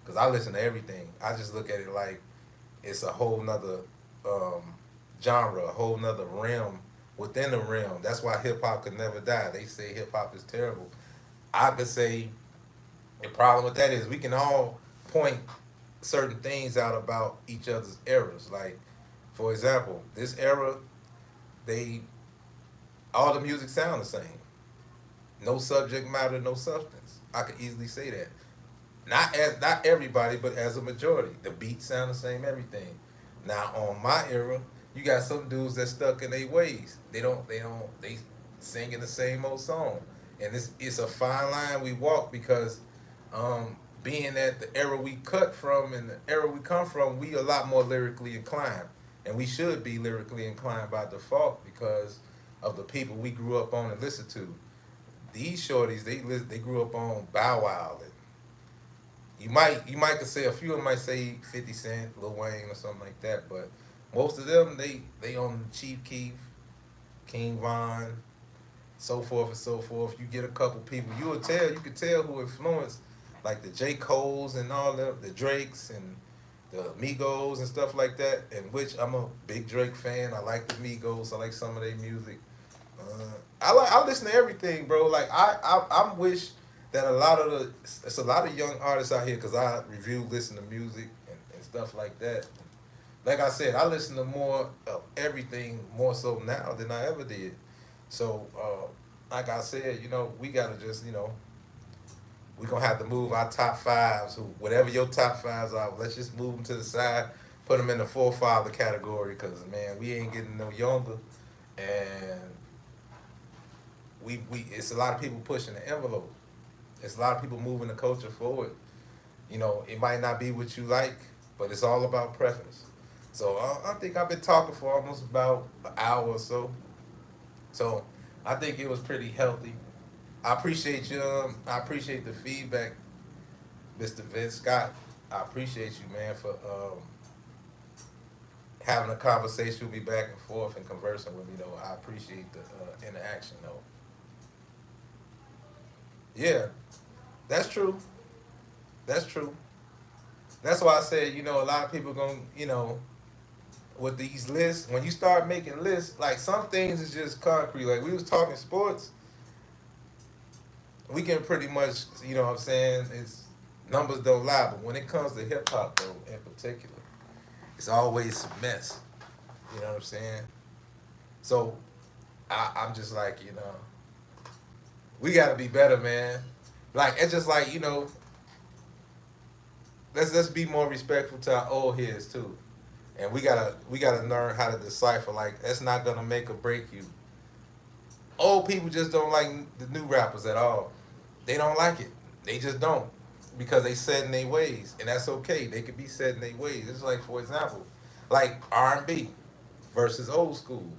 Speaker 1: cause I listen to everything. I just look at it like it's a whole nother genre, a whole nother realm within the realm. That's why hip hop could never die. They say hip hop is terrible. I could say the problem with that is we can all point certain things out about each other's eras. Like, for example, this era, they all the music sound the same. No subject matter, no substance. I could easily say that. Not everybody, but as a majority. The beats sound the same, everything. Now on my era, you got some dudes that stuck in their ways. They singing the same old song. And it's a fine line we walk because being that the era we cut from and the era we come from, we a lot more lyrically inclined. And we should be lyrically inclined by default because of the people we grew up on and listened to. These shorties, they grew up on Bow Wow. And you might could say a few of them might say 50 Cent, Lil Wayne or something like that, but most of them they on Chief Keef, King Von, so forth and so forth. You get a couple people, you could tell who influenced like the J. Cole's and all the Drakes and the Migos and stuff like that, in which I'm a big Drake fan. I like the Migos. I like some of their music. I listen to everything, bro. Like I wish that it's a lot of young artists out here because I review, listen to music and stuff like that. Like I said, I listen to more of everything more so now than I ever did. So, like I said, we gotta just, we're gonna have to move our top fives, whatever your top fives are. Let's just move them to the side, put them in the forefather category, because man, we ain't getting no younger, and we it's a lot of people pushing the envelope. It's a lot of people moving the culture forward. It might not be what you like, but it's all about preference. So I think I've been talking for almost about an hour or so. So I think it was pretty healthy. I appreciate you. I appreciate the feedback, Mr. Vince Scott. I appreciate you, man, for having a conversation with me back and forth and conversing with me, though. I appreciate the interaction, though. Yeah, that's true. That's true. That's why I said, a lot of people with these lists, when you start making lists, like some things is just concrete. Like we was talking sports, we can pretty much, what I'm saying, it's numbers don't lie. But when it comes to hip hop, though, in particular, it's always a mess. You know what I'm saying? So I'm just like, we gotta be better, man. Like it's just like, let's be more respectful to our old heads too. And we gotta learn how to decipher. Like that's not gonna make or break you. Old people just don't like the new rappers at all. They don't like it. They just don't because they set in their ways, and that's okay. They could be set in their ways. It's like, for example, like R&B versus old school.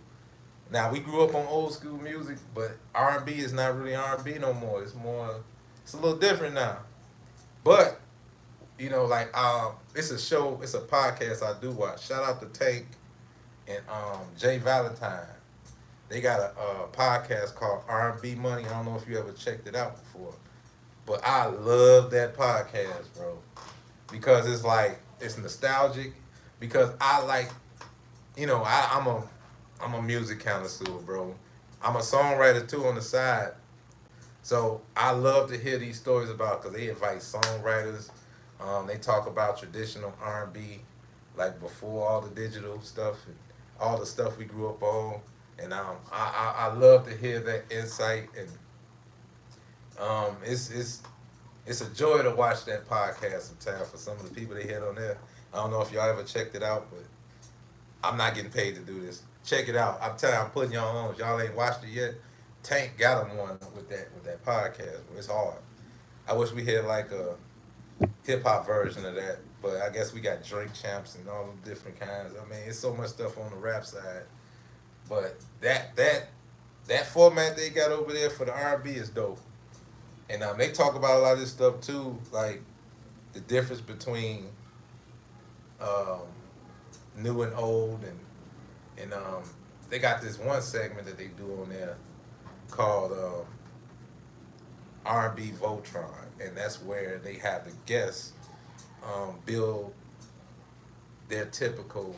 Speaker 1: Now we grew up on old school music, but R&B is not really R&B no more. It's more, it's a little different now. But like it's a show, it's a podcast I do watch. Shout out to Tank and Jay Valentine. They got a podcast called R&B Money. I don't know if you ever checked it out before, but I love that podcast, bro, because it's like it's nostalgic. Because I like, I'm a music connoisseur, bro. I'm a songwriter too on the side, so I love to hear these stories about because they invite songwriters. They talk about traditional R&B, like before all the digital stuff and all the stuff we grew up on. And I love to hear that insight. And it's a joy to watch that podcast sometimes for some of the people they had on there. I don't know if y'all ever checked it out, but I'm not getting paid to do this. Check it out. I'm telling you, I'm putting y'all on. If y'all ain't watched it yet, Tank got him one with that podcast. It's hard. I wish we had like a hip hop version of that, but I guess we got drink champs and all them different kinds. I mean, it's so much stuff on the rap side, but that format they got over there for the R&B is dope. And they talk about a lot of this stuff too, like the difference between um, new and old, and they got this one segment that they do on there called R&B Voltron, and that's where they have the guests build their typical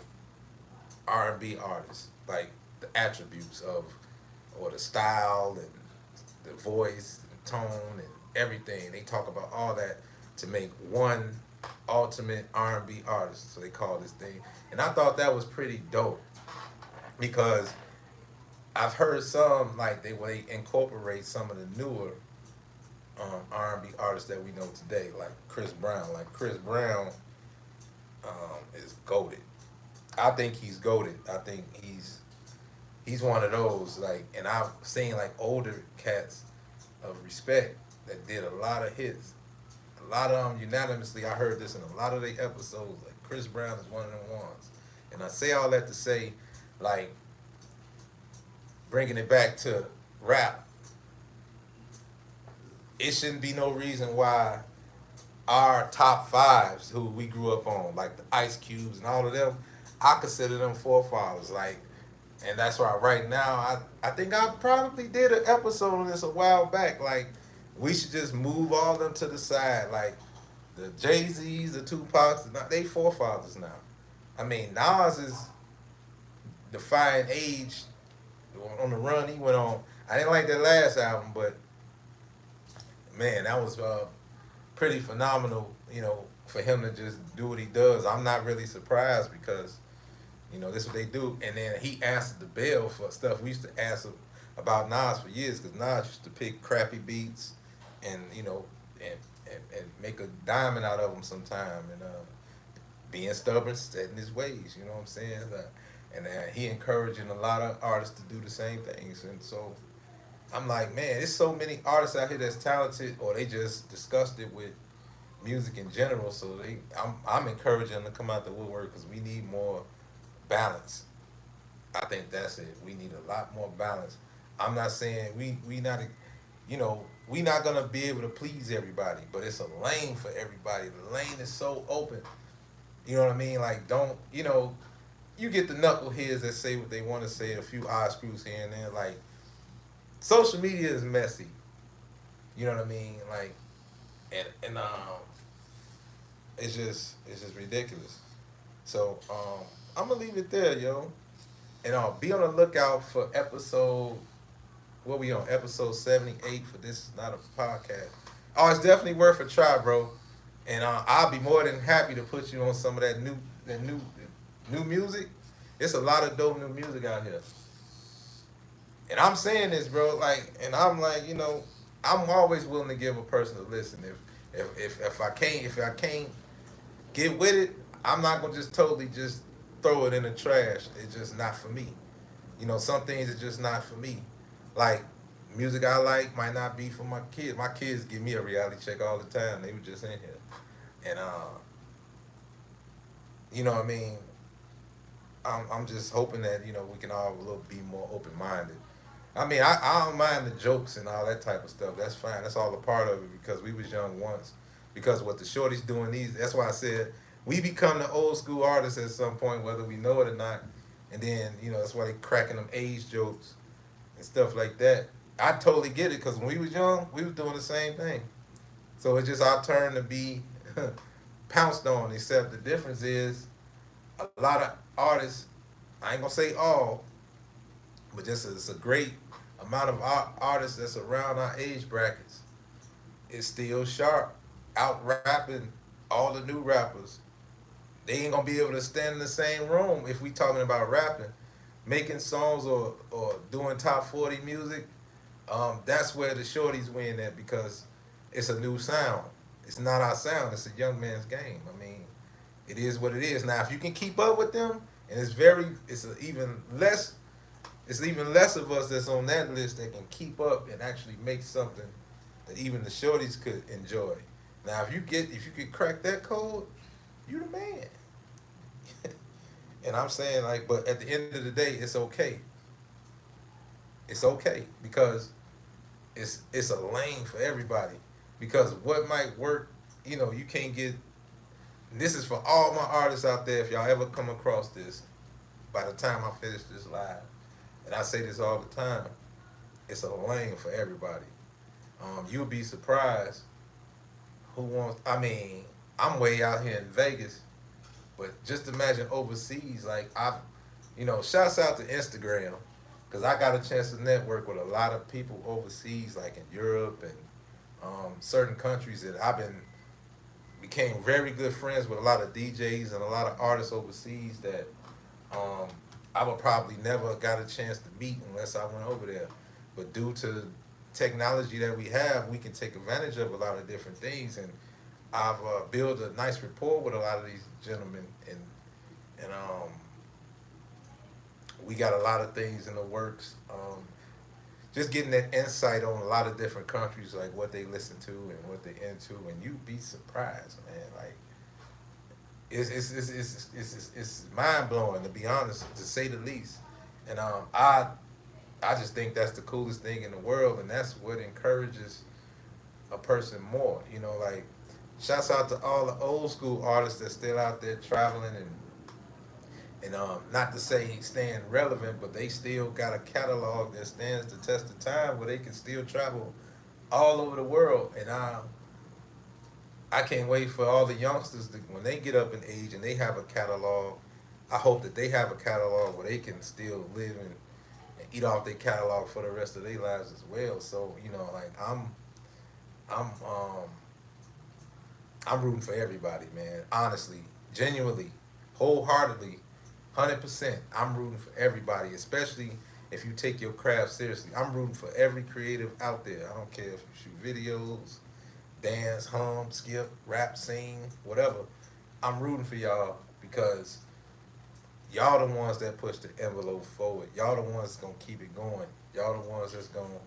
Speaker 1: R&B artist, like the attributes of or the style and the voice, and tone, and everything. They talk about all that to make one ultimate R&B artist. So they call this thing, and I thought that was pretty dope because I've heard some like they incorporate some of the newer R&B artists that we know today, like Chris Brown. Like Chris Brown is goated. I think he's goated. I think he's one of those like, and I've seen like older cats of respect that did a lot of hits. A lot of them unanimously. I heard this in a lot of the episodes. Like Chris Brown is one of them ones, and I say all that to say, like, bringing it back to rap, it shouldn't be no reason why our top fives who we grew up on, like the Ice Cubes and all of them, I consider them forefathers. Like, and that's why right now I think I probably did an episode on this a while back. Like, we should just move all of them to the side. Like the Jay-Z's, the Tupacs, they forefathers now. I mean, Nas is defying age on the run he went on. I didn't like that last album, but man, that was pretty phenomenal, for him to just do what he does. I'm not really surprised because, this is what they do. And then he answered the bell for stuff we used to ask about Nas for years because Nas used to pick crappy beats and, and make a diamond out of them sometime and being stubborn, setting his ways, you know what I'm saying? And he encouraging a lot of artists to do the same things. And so I'm like, man, there's so many artists out here that's talented, or they just disgusted with music in general. So I'm encouraging them to come out the woodwork because we need more balance. I think that's it. We need a lot more balance. I'm not saying we not, we not gonna be able to please everybody, but it's a lane for everybody. The lane is so open. You know what I mean? Like, don't, you get the knuckleheads that say what they want to say, a few odd screws here and there. Like, social media is messy. You know what I mean? Like, and it's just ridiculous. So I'm gonna leave it there, yo. And be on the lookout for episode. What we on? Episode 78 for This Is Not a Podcast. Oh, it's definitely worth a try, bro. And I'll be more than happy to put you on some of that new music. It's a lot of dope new music out here. And I'm saying this, bro, like, and I'm like, I'm always willing to give a person a listen. If I can't get with it, I'm not gonna just totally just throw it in the trash. It's just not for me. Some things are just not for me. Like, music I like might not be for my kids. My kids give me a reality check all the time. They were just in here. And you know what I mean? I'm just hoping that we can all a little be more open minded. I mean, I don't mind the jokes and all that type of stuff. That's fine. That's all a part of it because we was young once. Because what the shorties doing these, that's why I said we become the old school artists at some point, whether we know it or not. And then that's why they cracking them age jokes and stuff like that. I totally get it because when we was young, we was doing the same thing. So it's just our turn to be pounced on. Except the difference is a lot of artists. I ain't gonna say all, but just it's a great amount of artists that's around our age brackets is still sharp, out rapping all the new rappers. They ain't gonna be able to stand in the same room if we talking about rapping, making songs or doing top 40 music. That's where the shorties win at because it's a new sound. It's not our sound. It's a young man's game. I mean, it is what it is. Now, if you can keep up with them, and it's even less of us that's on that list that can keep up and actually make something that even the shorties could enjoy. Now, if you could crack that code, you the man. And I'm saying like, but at the end of the day, it's okay. It's okay because it's a lane for everybody. Because what might work, you can't get. This is for all my artists out there. If y'all ever come across this, by the time I finish this live, and I say this all the time, it's a lane for everybody. You'll be surprised who wants. I mean, I'm way out here in Vegas, but just imagine overseas. Like shouts out to Instagram because I got a chance to network with a lot of people overseas, like in Europe and certain countries that became very good friends with a lot of DJs and a lot of artists overseas that um, I would probably never got a chance to meet unless I went over there. But due to technology that we have, we can take advantage of a lot of different things, and I've built a nice rapport with a lot of these gentlemen, and we got a lot of things in the works. Just getting that insight on a lot of different countries, like what they listen to and what they into, and you'd be surprised, man. Like it's mind blowing to be honest, to say the least. And I just think that's the coolest thing in the world, and that's what encourages a person more. Like shouts out to all the old school artists that's still out there traveling and not to say staying relevant, but they still got a catalog that stands the test of time where they can still travel all over the world. And I can't wait for all the youngsters to, when they get up in age and they have a catalog. I hope that they have a catalog where they can still live and eat off their catalog for the rest of their lives as well. So like I'm I'm rooting for everybody, man. Honestly, genuinely, wholeheartedly, 100%. I'm rooting for everybody, especially if you take your craft seriously. I'm rooting for every creative out there. I don't care if you shoot videos, dance, hum, skip, rap, sing, whatever. I'm rooting for y'all because y'all the ones that push the envelope forward. Y'all the ones that's gonna keep it going. Y'all the ones that's gonna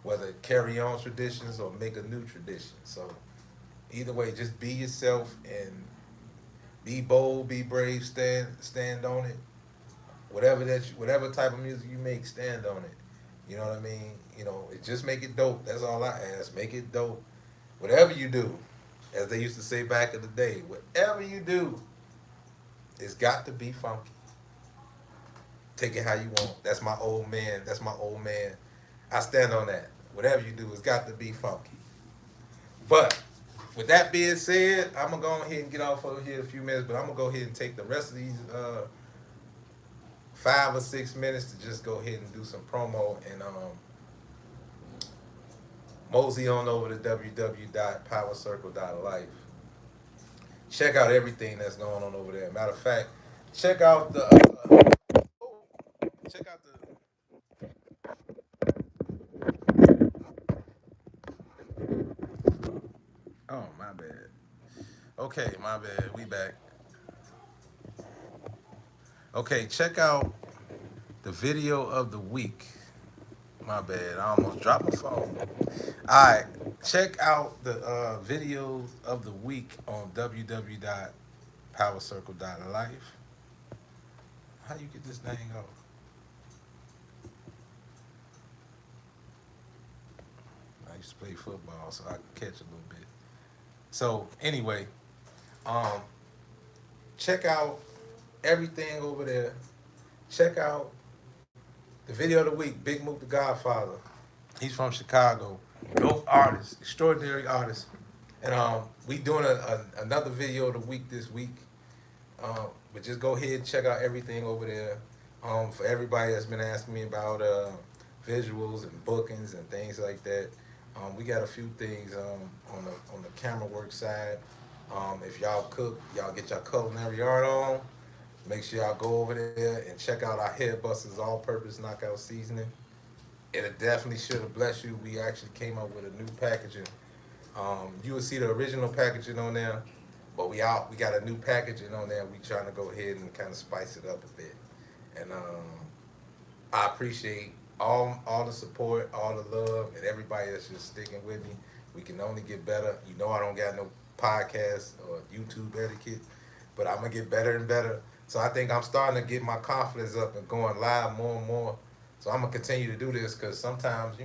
Speaker 1: whether carry on traditions or make a new tradition. So either way, just be yourself and be bold, be brave, stand on it. Whatever type of music you make, stand on it. You know what I mean? Just make it dope. That's all I ask. Make it dope. Whatever you do, as they used to say back in the day, whatever you do, it's got to be funky. Take it how you want. That's my old man. That's my old man. I stand on that. Whatever you do, it's got to be funky. But with that being said, I'm gonna go ahead and get off over here in a few minutes. But I'm gonna go ahead and take the rest of these 5 or 6 minutes to just go ahead and do some promo and mosey on over to www.powercircle.life. Check out everything that's going on over there. Matter of fact, check out the check out the. Oh my bad. Okay, my bad. We back. Okay, check out the video of the week. My bad. I almost dropped my phone. All right, check out the videos of the week on www.powercircle.life. How you get this thing off? I used to play football, so I can catch a little bit. So anyway, um, check out everything over there. Check out the video of the week, Big Mook the Godfather. He's from Chicago. Dope artist, extraordinary artist. And we doing another video of the week this week. But just go ahead and check out everything over there. For everybody that's been asking me about visuals and bookings and things like that, we got a few things on the camera work side. If y'all cook, y'all get your culinary art on. Make sure y'all go over there and check out our Head Busters All-Purpose Knockout Seasoning. It definitely should have blessed you. We actually came up with a new packaging. You will see the original packaging on there, but we got a new packaging on there. We trying to go ahead and kind of spice it up a bit. And I appreciate all the support, all the love, and everybody that's just sticking with me. We can only get better. You know I don't got no podcast or YouTube etiquette, but I'm gonna get better and better. So I think I'm starting to get my confidence up and going live more and more. So I'm gonna continue to do this because sometimes,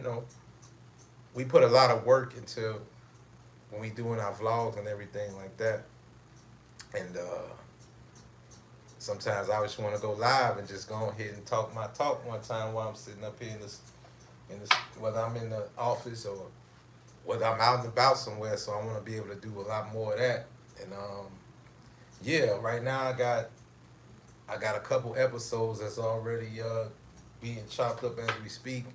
Speaker 1: we put a lot of work into when we doing our vlogs and everything like that. And sometimes I just want to go live and just go ahead and talk my talk one time while I'm sitting up here in this, whether I'm in the office or whether I'm out and about somewhere. So I want to be able to do a lot more of that. And yeah, right now I got a couple episodes that's already being chopped up as we speak.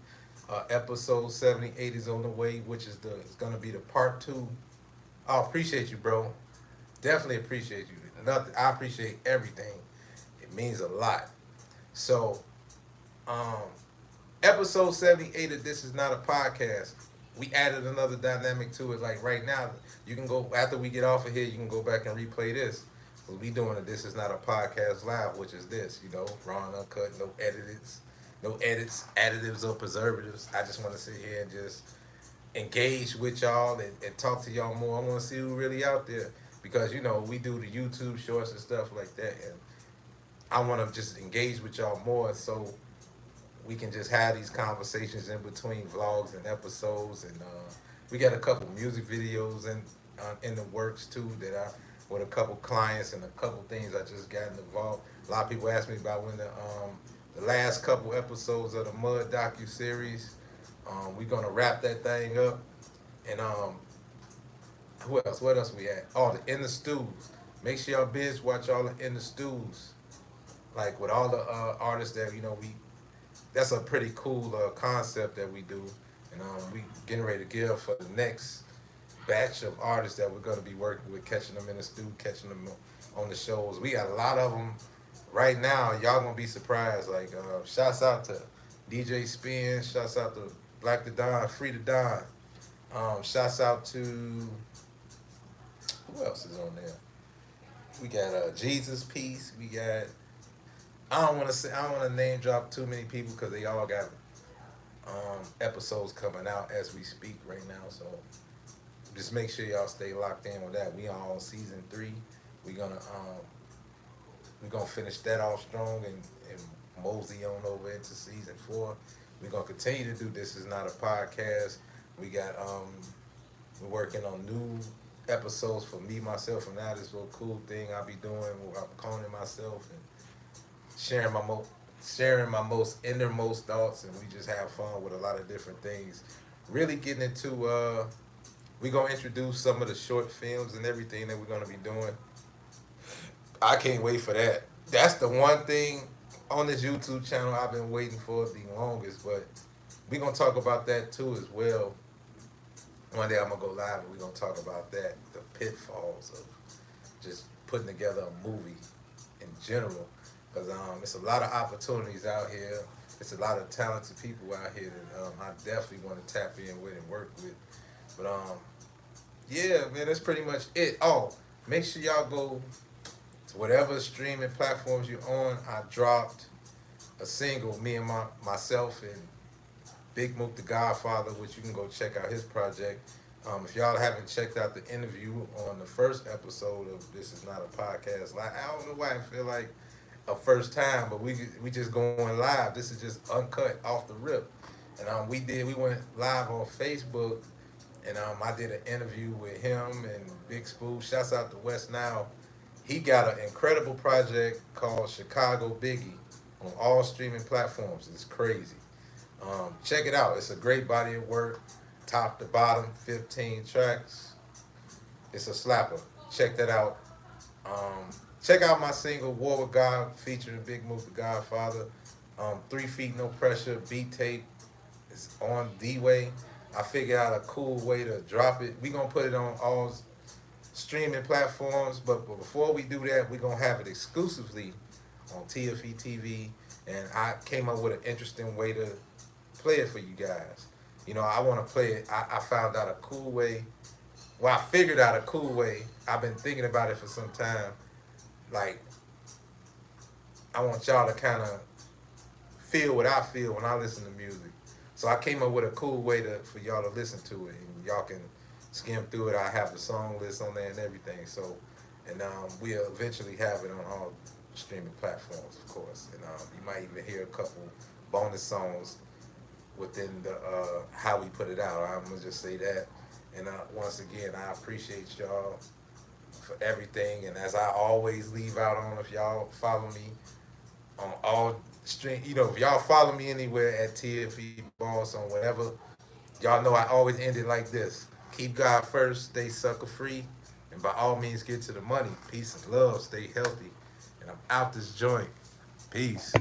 Speaker 1: Episode 78 is on the way, which is it's gonna be the part 2. I appreciate you, bro. Definitely appreciate you. I appreciate everything. It means a lot. So, episode 78 of This Is Not a Podcast. We added another dynamic to it. Like right now, you can go after we get off of here. You can go back and replay this. So we doing a This Is Not a Podcast live, which is this. Raw and uncut, no edits, additives or preservatives. I just want to sit here and just engage with y'all and talk to y'all more. I want to see who really out there because we do the YouTube shorts and stuff like that, and I want to just engage with y'all more so we can just have these conversations in between vlogs and episodes. And we got a couple music videos in the works too that with a couple clients and a couple things I just got involved. A lot of people ask me about when the last couple episodes of the Mud docu-series. We're going to wrap that thing up. And who else? What else we had? Oh, the In the Stews. Make sure y'all binge watch all the In the Stews. Like with all the artists that, that's a pretty cool concept that we do. And we getting ready to give for the next batch of artists that we're going to be working with, catching them in the stew, catching them on the shows. We got a lot of them. Right now, y'all gonna be surprised. Like, shouts out to DJ Spin, shouts out to Black the Don, Free the Don. Shouts out to who else is on there? We got Jesus Peace. We got I don't want to name drop too many people because they all got episodes coming out as we speak right now. So just make sure y'all stay locked in with that. We on season 3. We're gonna finish that off strong and mosey on over into season 4. We're gonna continue to do This Is Not a Podcast. We got we're working on new episodes for me, myself, and that is a cool thing I'll be doing where I'm cloning myself and sharing my most innermost thoughts, and we just have fun with a lot of different things. Really getting into we're gonna introduce some of the short films and everything that we're gonna be doing. I can't wait for that. That's the one thing on this YouTube channel I've been waiting for the longest, but we're going to talk about that too as well. One day I'm going to go live and we're going to talk about that, the pitfalls of just putting together a movie in general. Because it's a lot of opportunities out here. It's a lot of talented people out here that I definitely want to tap in with and work with. But yeah, man, that's pretty much it. Oh, make sure y'all go to whatever streaming platforms you're on. I dropped a single, me and myself and Big Mook the Godfather, which you can go check out his project. If y'all haven't checked out the interview on the first episode of This Is Not a Podcast, I don't know why I feel like a first time, but we just going live. This is just uncut off the rip. And we went live on Facebook, and I did an interview with him and Big Spoo. Shouts out to West Now. He got an incredible project called Chicago Biggie on all streaming platforms. It's crazy. Check it out. It's a great body of work, top to bottom, 15 tracks. It's a slapper. Check that out. Um, Check out my single War with God featuring Big Move the Godfather. 3 Feet No Pressure beat tape is on D-Way. I figured out a cool way to drop it. We gonna put it on all streaming platforms, but before we do that, we gonna have it exclusively on TFE TV. And I came up with an interesting way to play it for you guys. You know, I want to play it. I found out a cool way. Well, I figured out a cool way. I've been thinking about it for some time. Like, I want y'all to kind of feel what I feel when I listen to music. So I came up with a cool way for y'all to listen to it, and y'all can skim through it. I have the song list on there and everything. So, and we'll eventually have it on all streaming platforms, of course. And you might even hear a couple bonus songs within the how we put it out. I'm gonna just say that. And once again, I appreciate y'all for everything. And as I always leave out on, if y'all follow me on all stream, if y'all follow me anywhere at TFE Boss on whatever, y'all know I always end it like this: keep God first, stay sucker free, and by all means get to the money. Peace and love, stay healthy. And I'm out this joint. Peace.